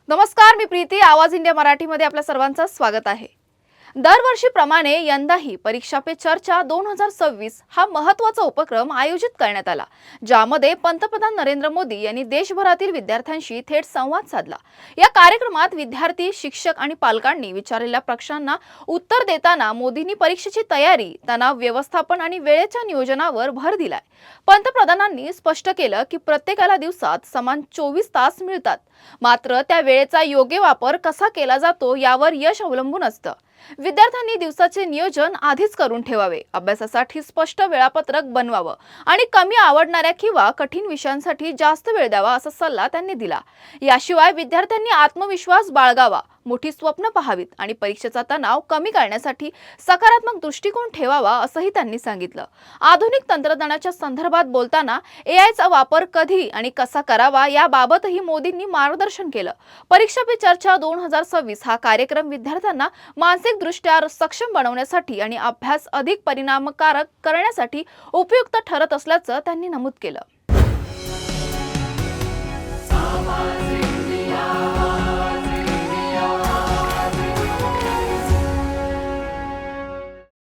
नमस्कार, मी प्रीती. आवाज इंडिया मराठीमध्ये आपल्या सर्वांचं स्वागत आहे. दरवर्षीप्रमाणे यंदाही परीक्षा पे चर्चा 2026 हा महत्त्वाचा उपक्रम आयोजित करण्यात आला, ज्यामध्ये पंतप्रधान नरेंद्र मोदी यांनी देशभरातील विद्यार्थ्यांशी थेट संवाद साधला. या कार्यक्रमात विद्यार्थी, शिक्षक आणि पालकांनी विचारलेल्या प्रश्नांना उत्तर देताना मोदींनी परीक्षेची तयारी, तणाव व्यवस्थापन आणि वेळेच्या नियोजनावर भर दिलाय. पंतप्रधानांनी स्पष्ट केलं की प्रत्येकाला दिवसात समान 24 तास मिळतात, मात्र त्या वेळेचा योग्य वापर कसा केला जातो यावर यश अवलंबून असतं. विद्यार्थ्यांनी दिवसाचे नियोजन आधीच करून ठेवावे, अभ्यासासाठी स्पष्ट वेळापत्रक बनवावं आणि कमी आवडणाऱ्या किंवा कठीण विषयांसाठी जास्त वेळ द्यावा असा सल्ला त्यांनी दिला. याशिवाय विद्यार्थ्यांनी आत्मविश्वास बाळगावा, मोठी स्वप्न पाहावीत आणि परीक्षेचा तणाव कमी करण्यासाठी सकारात्मक दृष्टिकोन ठेवावा असंही त्यांनी सांगितलं. आधुनिक तंत्रज्ञानाच्या संदर्भात बोलताना एआयचा वापर कधी आणि कसा करावा याबाबतही मोदींनी मार्गदर्शन केलं. परीक्षा पे चर्चा 2026 हा कार्यक्रम विद्यार्थ्यांना मानसिकदृष्ट्या सक्षम बनवण्यासाठी आणि अभ्यास अधिक परिणामकारक करण्यासाठी उपयुक्त ठरत असल्याचं त्यांनी नमूद केलं.